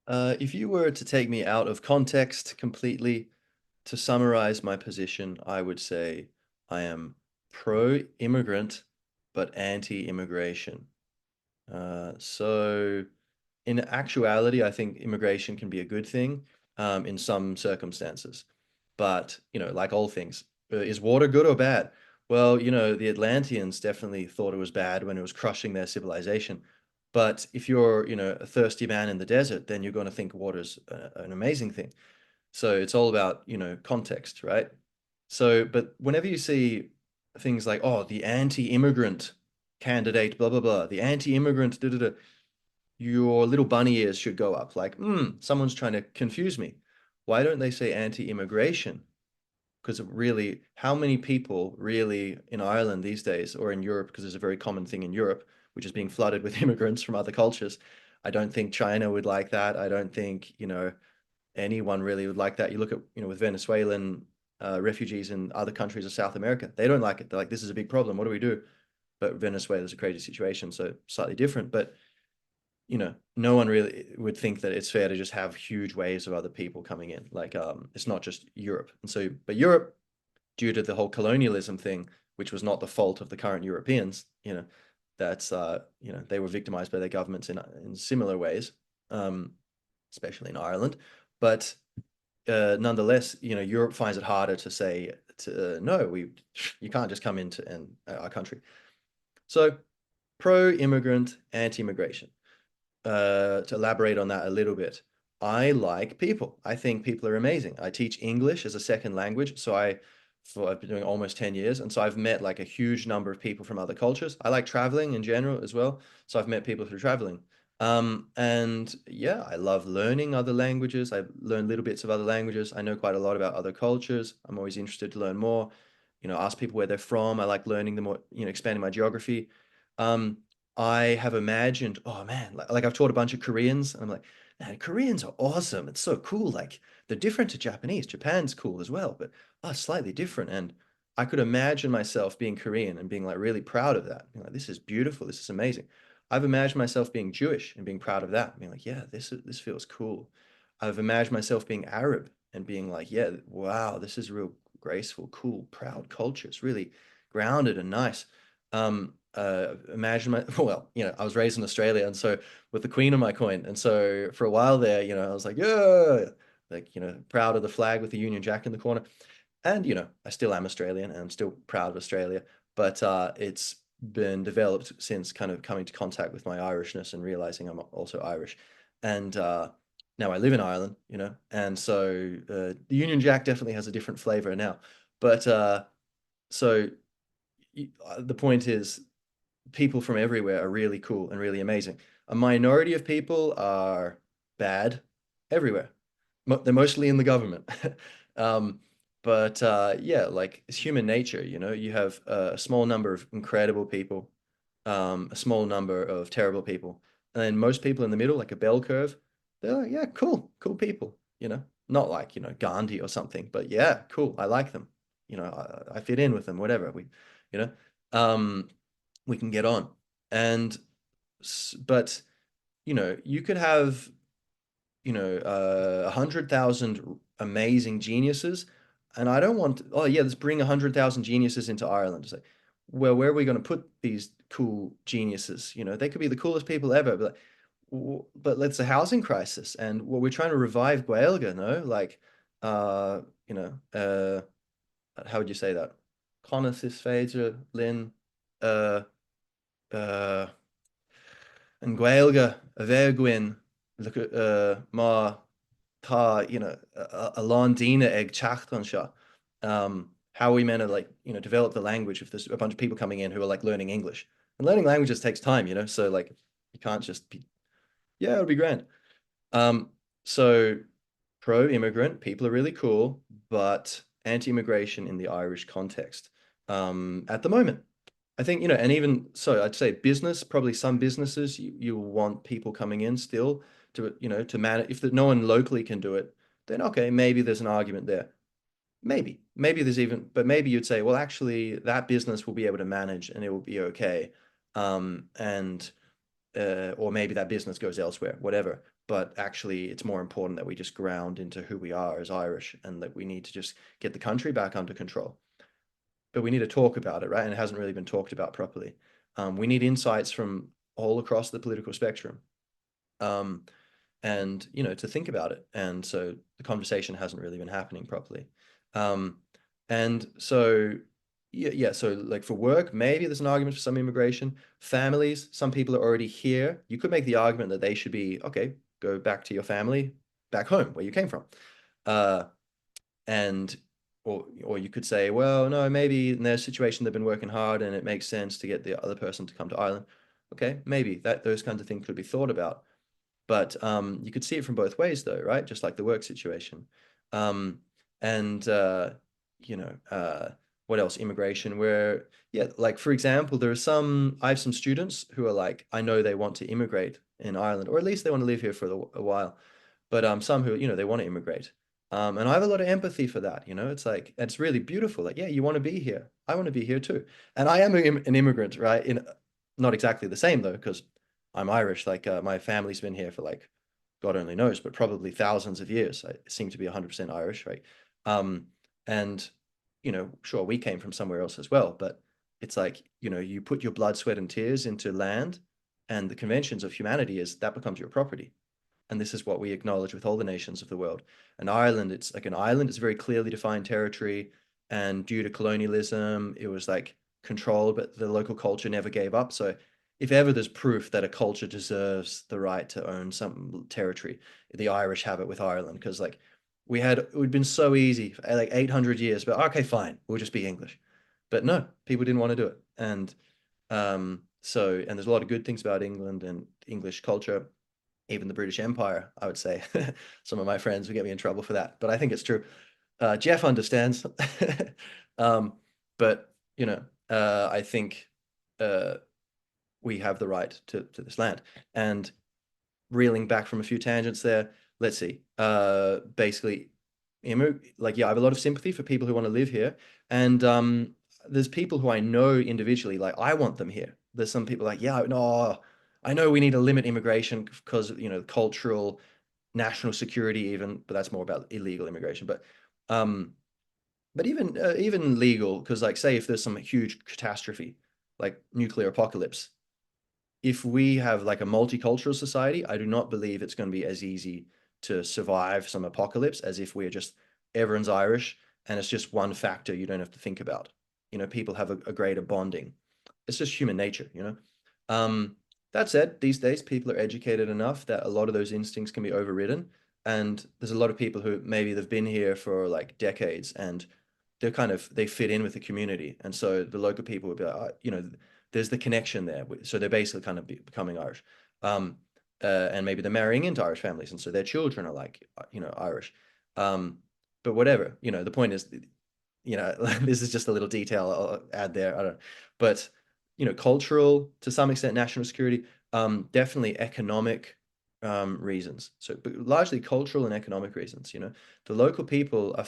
If you were to take me out of context completely, to summarize my position, I would say I am pro-immigrant but anti-immigration. So in actuality, I think immigration can be a good thing in some circumstances. But, like all things, is water good or bad? Well, the Atlanteans definitely thought it was bad when it was crushing their civilization. But if you're, a thirsty man in the desert, then you're going to think water's an amazing thing. So it's all about, context, right? So, but whenever you see things like, oh, the anti-immigrant candidate, blah, blah, blah, the anti-immigrant, da, da, da, your little bunny ears should go up. Like, someone's trying to confuse me. Why don't they say anti-immigration? Because really, how many people really in Ireland these days, or in Europe, because there's a very common thing in Europe, which is being flooded with immigrants from other cultures. I don't think China would like that. I don't think, anyone really would like that. You look at, with Venezuelan refugees in other countries of South America, they don't like it. They're like, this is a big problem. What do we do? But Venezuela's a crazy situation, so slightly different. But no one really would think that it's fair to just have huge waves of other people coming in. Like, it's not just Europe. And so, but Europe, due to the whole colonialism thing, which was not the fault of the current Europeans, that's they were victimized by their governments in similar ways, um, especially in Ireland. But nonetheless, Europe finds it harder to say to no, you can't just come into our country. So pro-immigrant, anti-immigration. To elaborate on that a little bit, I like people. I think people are amazing. I teach English as a second language, so I've been doing almost 10 years, and so I've met like a huge number of people from other cultures. I like traveling in general as well, so I've met people through traveling. And yeah, I love learning other languages. I've learned little bits of other languages. I know quite a lot about other cultures. I'm always interested to learn more. Ask people where they're from. I like learning the more, expanding my geography. Um, I have imagined, oh man, like I've taught a bunch of Koreans, and I'm like, man, Koreans are awesome. It's so cool. Like they're different to Japanese. Japan's cool as well, but slightly different. And I could imagine myself being Korean and being like really proud of that. Being like, this is beautiful. This is amazing. I've imagined myself being Jewish and being proud of that. Being like, yeah, this feels cool. I've imagined myself being Arab and being like, yeah, wow, this is real graceful, cool, proud culture. It's really grounded and nice. Imagine my well, I was raised in Australia, and so with the Queen on my coin, and so for a while there, I was like, yeah, like proud of the flag with the Union Jack in the corner, and I still am Australian, and I'm still proud of Australia, but it's been developed since kind of coming to contact with my Irishness and realizing I'm also Irish, and now I live in Ireland, and so the Union Jack definitely has a different flavor now, but so the point is people from everywhere are really cool and really amazing. A minority of people are bad everywhere. They're mostly in the government. um, but yeah, like it's human nature, you have a small number of incredible people, a small number of terrible people, and then most people in the middle, like a bell curve, they're like, yeah, cool, cool people, not like, Gandhi or something, but yeah, cool, I like them, I fit in with them, whatever, you know, um, we can get on. And but you could have 100,000 amazing geniuses, and I don't want. Oh yeah, let's bring 100,000 geniuses into Ireland. It's like, well, where are we going to put these cool geniuses? They could be the coolest people ever, but but it's a housing crisis, and well, we're trying to revive Gaeilge, no? Like, uh, you know, uh, how would you say that? Conathis Phaedra, Lynn, uh, uh, and Gaeilge, a bheagwin, look at má tá, a lán ag teachtan seo. How are we meant to like, develop the language if there's a bunch of people coming in who are like learning English? And learning languages takes time, so like you can't just be, yeah, it'll be grand. Um, so pro-immigrant, people are really cool, but anti-immigration in the Irish context. At the moment. I think, and even so, I'd say business, probably some businesses, you want people coming in still to manage. If no one locally can do it, then okay, maybe there's an argument there. Maybe there's even, but maybe you'd say, well, actually, that business will be able to manage and it will be okay. And or maybe that business goes elsewhere, whatever. but actually it's more important that we just ground into who we are as Irish and that we need to just get the country back under control. But we need to talk about it, right? And it hasn't really been talked about properly. We need insights from all across the political spectrum. Um, and to think about it. And so the conversation hasn't really been happening properly. Um, and so yeah, so like for work, maybe there's an argument for some immigration. Families, some people are already here. You could make the argument that they should be, okay, go back to your family back home where you came from. Uh, and or you could say, well, no, maybe in their situation they've been working hard and it makes sense to get the other person to come to Ireland. Okay, maybe that those kinds of things could be thought about. But you could see it from both ways, though, right? Just like the work situation. Um, and you know, what else? Immigration, where yeah, like for example, I have some students who are like, I know they want to immigrate in Ireland, or at least they want to live here for a while. But some who they want to immigrate. And I have a lot of empathy for that. It's like it's really beautiful. Like, yeah, you want to be here. I want to be here too. And I am an immigrant, right? In not exactly the same though, because I'm Irish. Like my family's been here for like God only knows, but probably thousands of years. I seem to be 100% Irish, right? Um, and sure, we came from somewhere else as well, but it's like you put your blood, sweat, and tears into land, and the conventions of humanity is that becomes your property. And this is what we acknowledge with all the nations of the world. And Ireland, it's like an island, it's a very clearly defined territory. And due to colonialism, it was like controlled, but the local culture never gave up. So if ever there's proof that a culture deserves the right to own some territory, the Irish have it with Ireland. Because like it would been so easy, like 800 years, but okay, fine, we'll just be English. But no, people didn't want to do it. And there's a lot of good things about England and English culture, even the British Empire, I would say. Some of my friends would get me in trouble for that, but I think it's true. Jeff understands. um, but I think uh, we have the right to this land. And reeling back from a few tangents there, let's see. Basically, like yeah, I have a lot of sympathy for people who want to live here, and there's people who I know individually, like I want them here. There's some people like, yeah, no, I know we need to limit immigration because cultural, national security, even, but that's more about illegal immigration. Um, but even legal, because like say if there's some huge catastrophe, like nuclear apocalypse, if we have like a multicultural society, I do not believe it's going to be as easy to survive some apocalypse as if we're just everyone's Irish and it's just one factor you don't have to think about. People have a greater bonding. It's just human nature. Um, that said, these days people are educated enough that a lot of those instincts can be overridden. And there's a lot of people who maybe they've been here for like decades and they fit in with the community. And so the local people would be like, there's the connection there. So they're basically kind of becoming Irish. And maybe they're marrying into Irish families. And so their children are like, Irish. Um, but whatever, the point is, this is just a little detail I'll add there. I don't know. But, cultural, to some extent, national security, definitely economic reasons. So but largely cultural and economic reasons, the local people are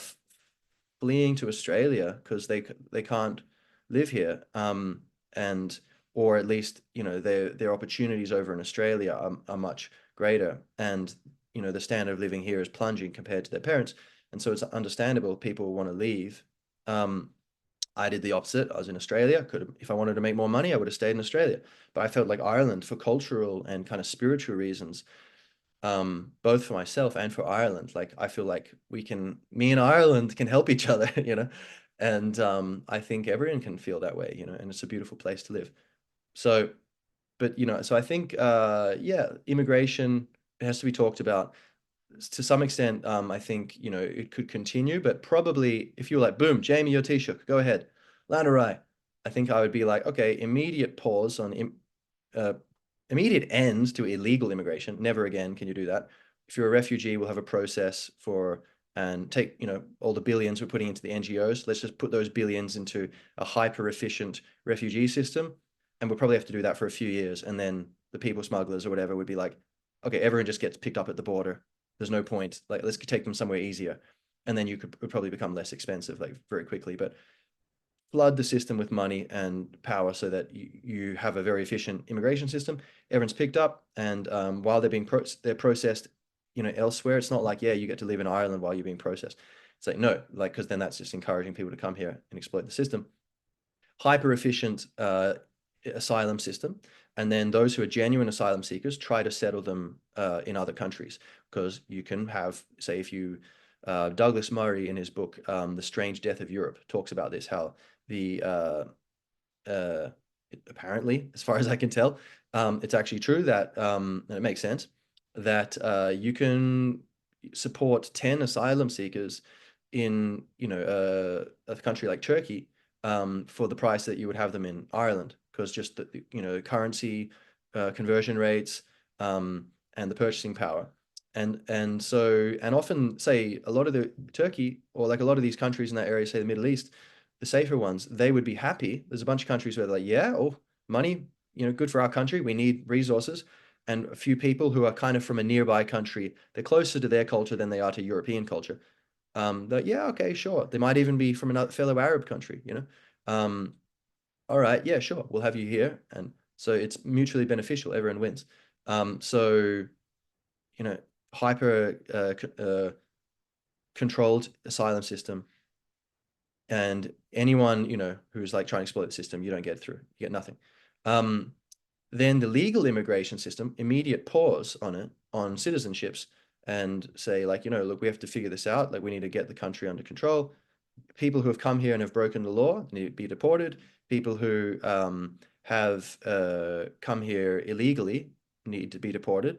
fleeing to Australia because they can't live here, and or at least their opportunities over in Australia are much greater, and the standard of living here is plunging compared to their parents, and so it's understandable people want to leave. Um, I did the opposite. I was in Australia. Could if I wanted to make more money, I would have stayed in Australia. But I felt like Ireland, for cultural and kind of spiritual reasons, both for myself and for Ireland. Like I feel like me and Ireland can help each other, and I think everyone can feel that way, and it's a beautiful place to live. So, but so I think yeah, immigration has to be talked about to some extent. I think it could continue, but probably if you're like, boom, Jamie, your Taoiseach, go ahead, land or right. I think I would be like, okay, immediate pause on uh, immediate end to illegal immigration. Never again can you do that. If you're a refugee, we'll have a process for and take all the billions we're putting into the NGOs. Let's just put those billions into a hyper efficient refugee system, and we'll probably have to do that for a few years. And then the people smugglers or whatever would be like, okay, everyone just gets picked up at the border. There's no point. Like let's take them somewhere easier, and then would probably become less expensive like very quickly. But flood the system with money and power so that you have a very efficient immigration system. Everyone's picked up, and while they're processed, elsewhere. It's not like, yeah, you get to live in Ireland while you're being processed. It's like, no, like, because then that's just encouraging people to come here and exploit the system. Hyper efficient asylum system, and then those who are genuine asylum seekers try to settle them in other countries, because you can have, say, if you Douglas Murray in his book The Strange Death of Europe talks about this, how the uh, apparently, as far as I can tell, it's actually true that, and it makes sense, that you can support 10 asylum seekers in, a country like Turkey for the price that you would have them in Ireland, because just the, currency conversion rates and the purchasing power. And often, say, a lot of the Turkey, or like a lot of these countries in that area, say the Middle East, the safer ones, they would be happy. There's a bunch of countries where they're like, yeah, oh, money, good for our country. We need resources. And a few people who are kind of from a nearby country, they're closer to their culture than they are to European culture. That, yeah, okay, sure. They might even be from another fellow Arab country. Um, all right, yeah, sure. We'll have you here. And so it's mutually beneficial. Everyone wins. So, you know, hyper controlled asylum system, and anyone who's like trying to exploit the system, you don't get through. You get nothing. Um, then the legal immigration system, immediate pause on it, on citizenships, and say, like, look, we have to figure this out. Like, we need to get the country under control. People who have come here and have broken the law need to be deported. People who have come here illegally need to be deported.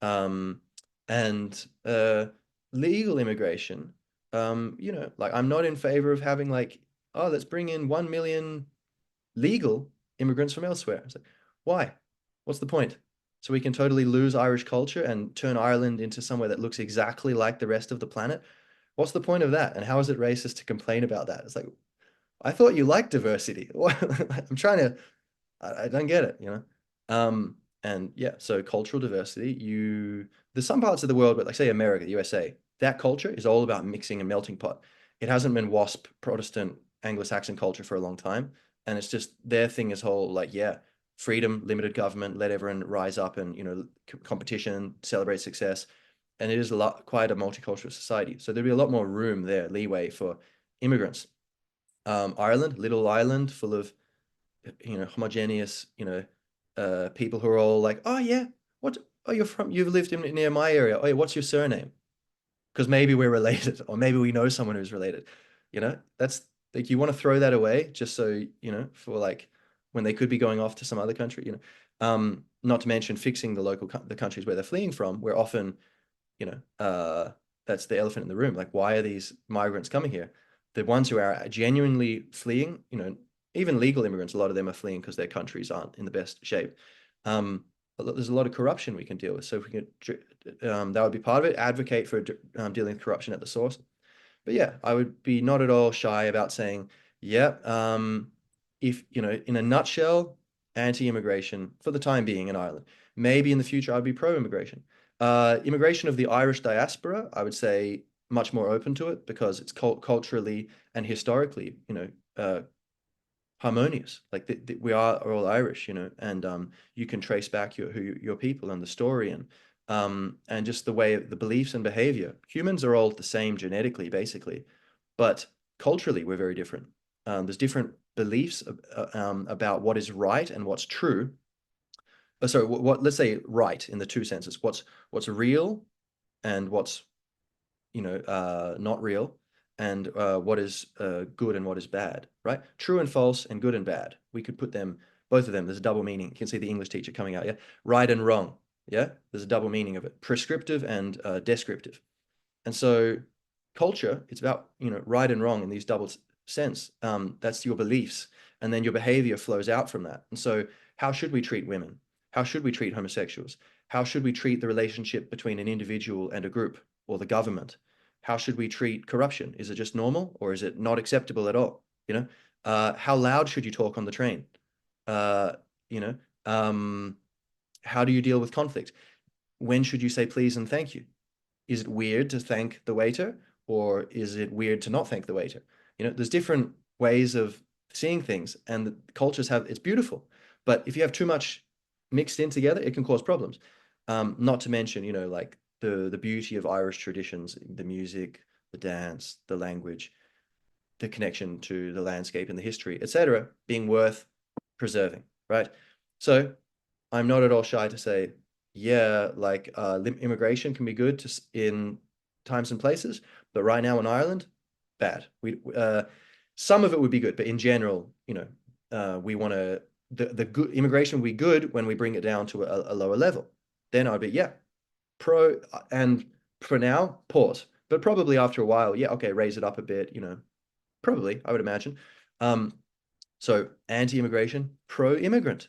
Um, and legal immigration, like, I'm not in favor of having, like, oh, let's bring in 1 million legal immigrants from elsewhere. It's like, why? What's the point? So we can totally lose Irish culture and turn Ireland into somewhere that looks exactly like the rest of the planet? What's the point of that? And how is it racist to complain about that? It's like, I thought you liked diversity. I'm trying to, I don't get it. And yeah, so cultural diversity, there's some parts of the world, but like, say, America, the USA, that culture is all about mixing and melting pot. It hasn't been WASP, Protestant, Anglo-Saxon culture for a long time. And it's just their thing is whole, like, yeah, freedom, limited government, let everyone rise up and, competition, celebrate success. And it is quite a multicultural society. So there'd be a lot more room there, leeway for immigrants. Ireland, little island full of, homogeneous, people who are all like, oh yeah, what? Oh, you've lived near my area. Oh yeah, what's your surname? Because maybe we're related, or maybe we know someone who's related. That's like, you want to throw that away just so, for like when they could be going off to some other country. Not to mention fixing the countries where they're fleeing from, where often, you know, uh, that's the elephant in the room. Like, why are these migrants coming here? The ones who are genuinely fleeing, even legal immigrants, a lot of them are fleeing because their countries aren't in the best shape. There's a lot of corruption we can deal with. So if we can, that would be part of it. Advocate for dealing with corruption at the source. But yeah, I would be not at all shy about saying, yeah, if, in a nutshell, anti-immigration for the time being in Ireland. Maybe in the future, I'd be pro-immigration. Immigration of the Irish diaspora, I would say much more open to it, because it's culturally and historically, harmonious. Like, we are all Irish, and you can trace back your people and the story, and just the way the beliefs and behavior. Humans are all the same genetically, basically, but culturally we're very different. There's different beliefs about what is right and what's true. Sorry, let's say right in the two senses. What's real and what's, not real, and what is good and what is bad, right? True and false and good and bad. We could put them, both of them, there's a double meaning. You can see the English teacher coming out, yeah? Right and wrong, yeah? There's a double meaning of it. Prescriptive and descriptive. And so culture, it's about, right and wrong in these double sense. That's your beliefs, and then your behavior flows out from that. And so how should we treat women? How should we treat homosexuals? How should we treat the relationship between an individual and a group or the government? How should we treat corruption? Is it just normal, or is it not acceptable at all? How loud should you talk on the train? Uh, you know, how do you deal with conflict? When should you say please and thank you? Is it weird to thank the waiter, or is it weird to not thank the waiter? There's different ways of seeing things, and the cultures have, it's beautiful. But if you have too much mixed in together, it can cause problems. Not to mention, you know, like the beauty of Irish traditions, the music, the dance, the language, the connection to the landscape and the history, etc., being worth preserving, right? So I'm not at all shy to say, yeah, like immigration can be good in times and places, but right now in Ireland, bad. We some of it would be good, but in general, you know, we want to the good immigration will be good when we bring it down to a lower level. Then I'd be, yeah, pro, and for now, pause. But probably after a while, yeah, okay, raise it up a bit, you know, probably, I would imagine. Um, so anti-immigration, pro-immigrant.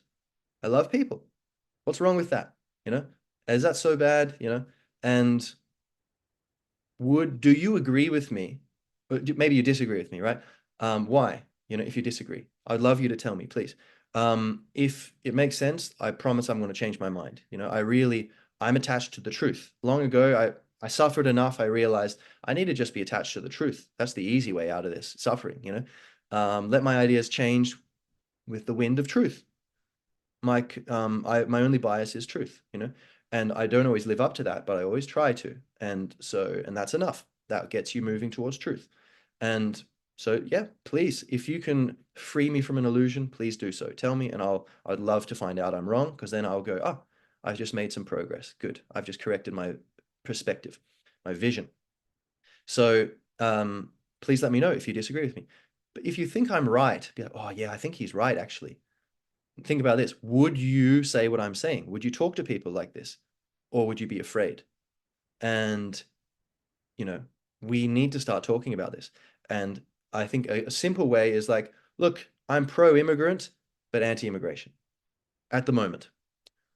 I love people. What's wrong with that? You know, is that so bad? You know, and do you agree with me? Maybe you disagree with me, right? Why? You know, if you disagree, I'd love you to tell me, please. If it makes sense, I promise I'm going to change my mind. You know, I'm attached to the truth. Long ago, I suffered enough. I realized I need to just be attached to the truth. That's the easy way out of this suffering, you know. Let my ideas change with the wind of truth. My only bias is truth, you know, and I don't always live up to that, but I always try to. And that's enough. That gets you moving towards truth. And so, yeah, please, if you can free me from an illusion, please do so. Tell me, and I'd love to find out I'm wrong, because then I'll go, oh, I've just made some progress. Good. I've just corrected my perspective, my vision. So, please let me know if you disagree with me. But if you think I'm right, be like, oh yeah, I think he's right, actually. Think about this. Would you say what I'm saying? Would you talk to people like this? Or would you be afraid? And, you know, we need to start talking about this. And I think a simple way is like, look, I'm pro-immigrant, but anti-immigration at the moment.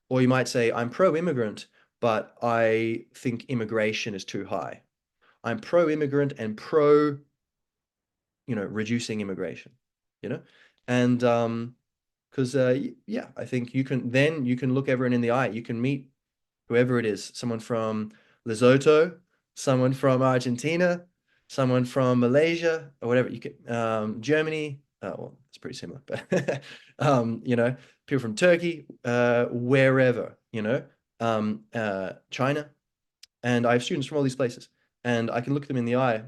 Or you might say, I'm pro-immigrant, but I think immigration is too high. I'm pro-immigrant and pro, you know, reducing immigration, you know? And because yeah, I think you can look everyone in the eye. You can meet whoever it is, someone from Lesotho, someone from Argentina, someone from Malaysia, or whatever. You can Germany. Well, it's pretty similar, but you know, people from Turkey, wherever, you know, China, and I have students from all these places, and I can look them in the eye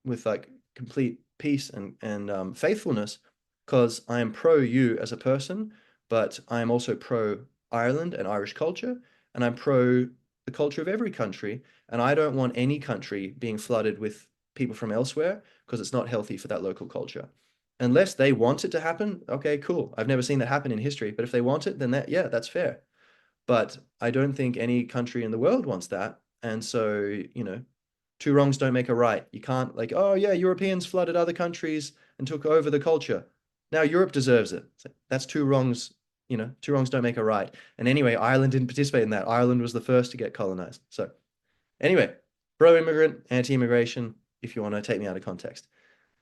with like complete peace and faithfulness, because I am pro you as a person, but I am also pro Ireland and Irish culture, and I'm pro the culture of every country, and I don't want any country being flooded with people from elsewhere, because it's not healthy for that local culture. Unless they want it to happen, okay, cool. I've never seen that happen in history, but if they want it, then yeah, that's fair. But I don't think any country in the world wants that. And so, you know, two wrongs don't make a right. You can't like, oh yeah, Europeans flooded other countries and took over the culture. Now Europe deserves it. That's two wrongs, you know, two wrongs don't make a right. And anyway, Ireland didn't participate in that. Ireland was the first to get colonized. So anyway, pro-immigrant, anti-immigration, if you want to take me out of context.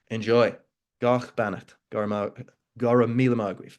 Enjoy. Gach Bannacht. Gora Mila Margwith.